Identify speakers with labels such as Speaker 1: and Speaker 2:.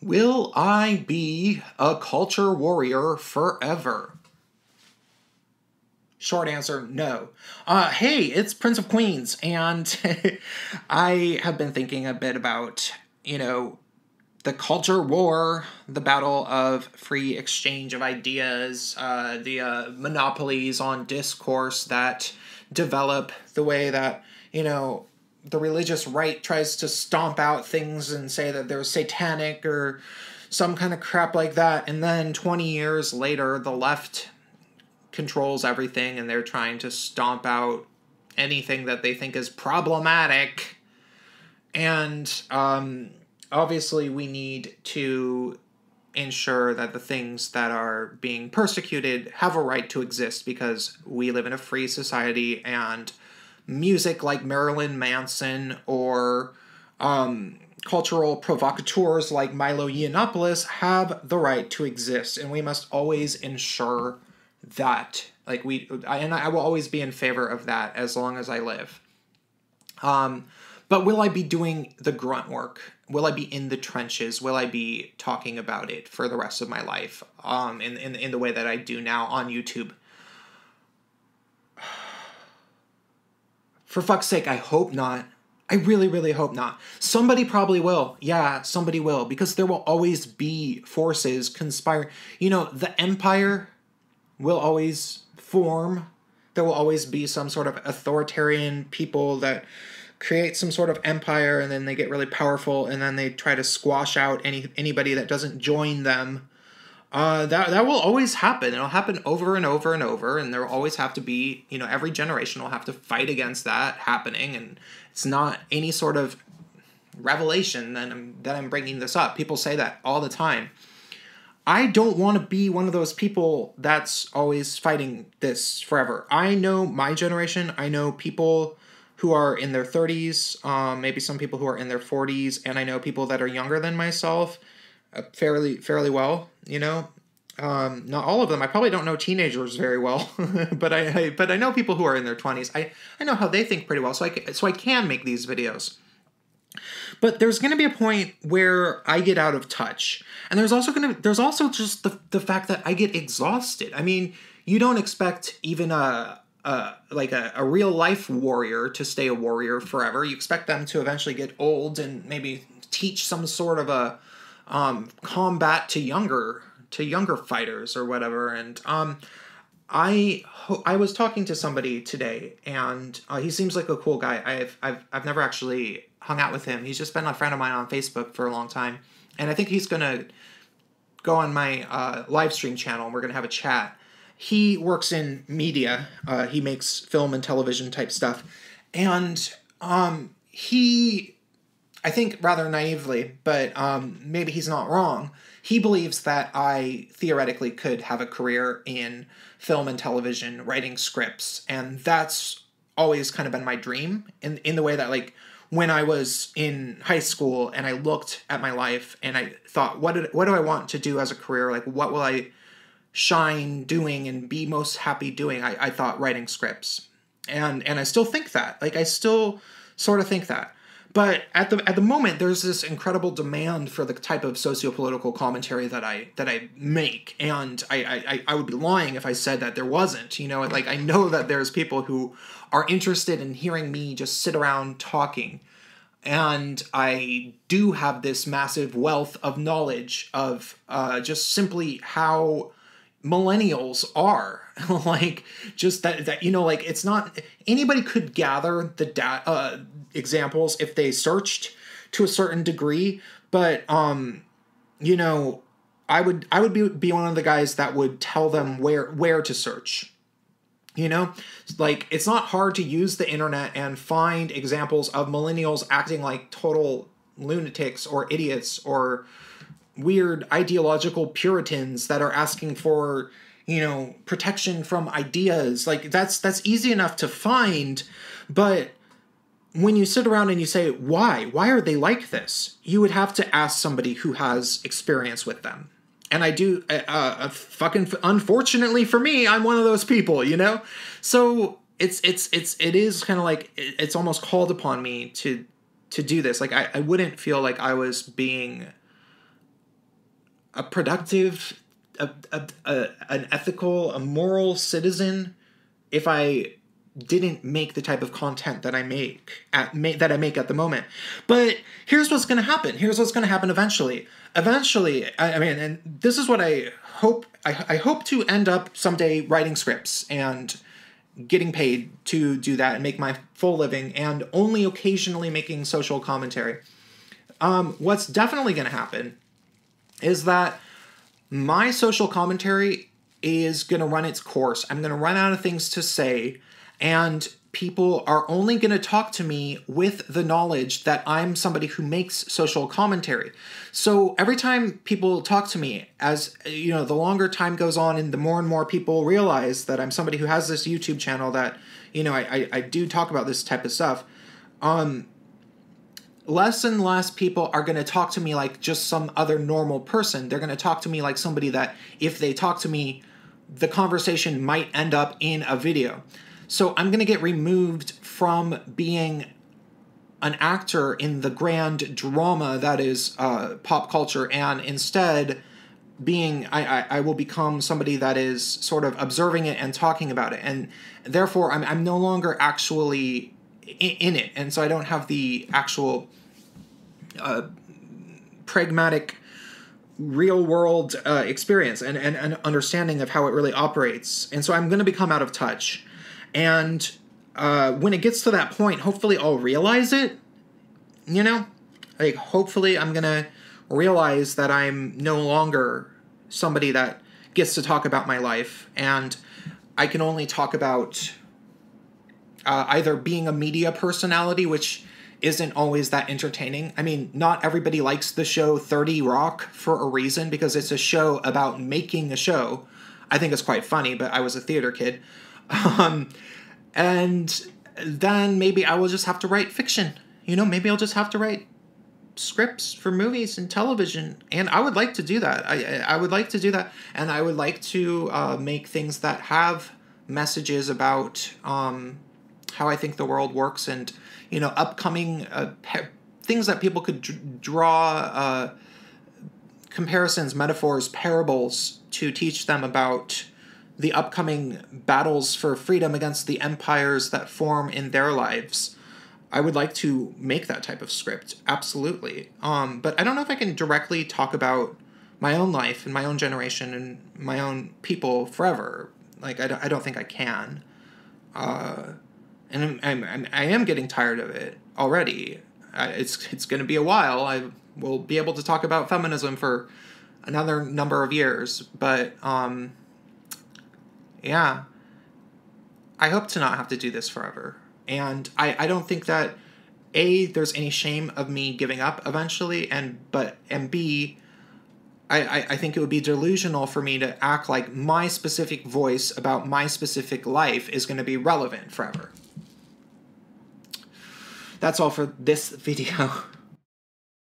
Speaker 1: Will I be a culture warrior forever? Short answer, no. Hey, it's Prince of Queens, and I have been thinking a bit about, the culture war, the battle of free exchange of ideas, the monopolies on discourse that develop the way that, the religious right tries to stomp out things and say that they're satanic or some kind of crap like that. And then 20 years later, the left controls everything and they're trying to stomp out anything that they think is problematic. And obviously we need to ensure that the things that are being persecuted have a right to exist because we live in a free society, and music like Marilyn Manson or cultural provocateurs like Milo Yiannopoulos have the right to exist, and we must always ensure that. I will always be in favor of that as long as I live. But will I be doing the grunt work? Will I be in the trenches? Will I be talking about it for the rest of my life in the way that I do now on YouTube? For fuck's sake, I hope not. I really, really hope not. Somebody probably will. Yeah, somebody will. Because there will always be forces conspiring. The empire will always form. There will always be some sort of authoritarian people that create some sort of empire, and then they get really powerful, and then they try to squash out anybody that doesn't join them. That will always happen. It'll happen over and over and over, and there will always have to be, every generation will have to fight against that happening, and it's not any sort of revelation that I'm bringing this up. People say that all the time. I don't want to be one of those people that's always fighting this forever. I know my generation. I know people who are in their 30s, maybe some people who are in their 40s, and I know people that are younger than myself fairly well, Not all of them. I probably don't know teenagers very well, but I know people who are in their 20s. I know how they think pretty well, so I can make these videos. But there's going to be a point where I get out of touch. And there's also just the fact that I get exhausted. I mean, you don't expect even a real life warrior to stay a warrior forever. You expect them to eventually get old and maybe teach some sort of a combat to younger fighters or whatever. And I was talking to somebody today, and he seems like a cool guy. I've never actually hung out with him. He's just been a friend of mine on Facebook for a long time, and I think he's gonna go on my live stream channel, and we're gonna have a chat. He works in media. He makes film and television type stuff. And he, I think rather naively, but maybe he's not wrong, he believes that I theoretically could have a career in film and television, writing scripts. And that's always kind of been my dream in the way that, like, when I was in high school and I looked at my life and I thought, what do I want to do as a career? Like, what will I shine doing and be most happy doing? I thought writing scripts. And I still think that. Like, I still sort of think that. But at the moment, there's this incredible demand for the type of socio-political commentary that I make, and I would be lying if I said that there wasn't. Like, I know that there's people who are interested in hearing me just sit around talking, and I do have this massive wealth of knowledge of just simply how millennials are. Like, just that like, it's not, anybody could gather the examples if they searched to a certain degree, but I would be one of the guys that would tell them where to search. Like, it's not hard to use the internet and find examples of millennials acting like total lunatics or idiots or weird ideological Puritans that are asking for, protection from ideas. Like, that's easy enough to find, but when you sit around and you say, why are they like this? You would have to ask somebody who has experience with them. And I do, fucking, unfortunately for me, I'm one of those people, So it is kind of like, it's almost called upon me to do this. Like, I wouldn't feel like I was being a productive, an ethical, a moral citizen if I didn't make the type of content that I make at the moment. But here's what's going to happen. Here's what's going to happen eventually. Eventually, I mean, and this is what I hope. I hope to end up someday writing scripts and getting paid to do that and make my full living, and only occasionally making social commentary. What's definitely going to happen is that my social commentary is going to run its course. I'm going to run out of things to say, and people are only going to talk to me with the knowledge that I'm somebody who makes social commentary. So every time people talk to me, as you know, the longer time goes on and the more and more people realize that I'm somebody who has this YouTube channel that, you know, I do talk about this type of stuff, less and less people are going to talk to me like just some other normal person. They're going to talk to me like somebody that, if they talk to me, the conversation might end up in a video. So I'm going to get removed from being an actor in the grand drama that is pop culture, and instead being, I will become somebody that is sort of observing it and talking about it. And therefore, I'm no longer actually in it. And so I don't have the actual pragmatic real world experience and understanding of how it really operates. And so I'm going to become out of touch. And when it gets to that point, hopefully I'll realize it, you know? Like, hopefully I'm going to realize that I'm no longer somebody that gets to talk about my life, and I can only talk about either being a media personality, which isn't always that entertaining. I mean, not everybody likes the show 30 Rock for a reason, because it's a show about making a show. I think it's quite funny, but I was a theater kid. And then maybe I will just have to write fiction. You know, maybe I'll just have to write scripts for movies and television. And I would like to do that. I would like to do that. And I would like to make things that have messages about how I think the world works, and, you know, upcoming things that people could draw comparisons, metaphors, parables to teach them about the upcoming battles for freedom against the empires that form in their lives. I would like to make that type of script, absolutely. But I don't know if I can directly talk about my own life and my own generation and my own people forever. Like, I don't think I can. And I am getting tired of it already. It's going to be a while. I will be able to talk about feminism for another number of years, but yeah, I hope to not have to do this forever. And I don't think that, A, there's any shame of me giving up eventually, and B, I think it would be delusional for me to act like my specific voice about my specific life is going to be relevant forever. That's all for this video.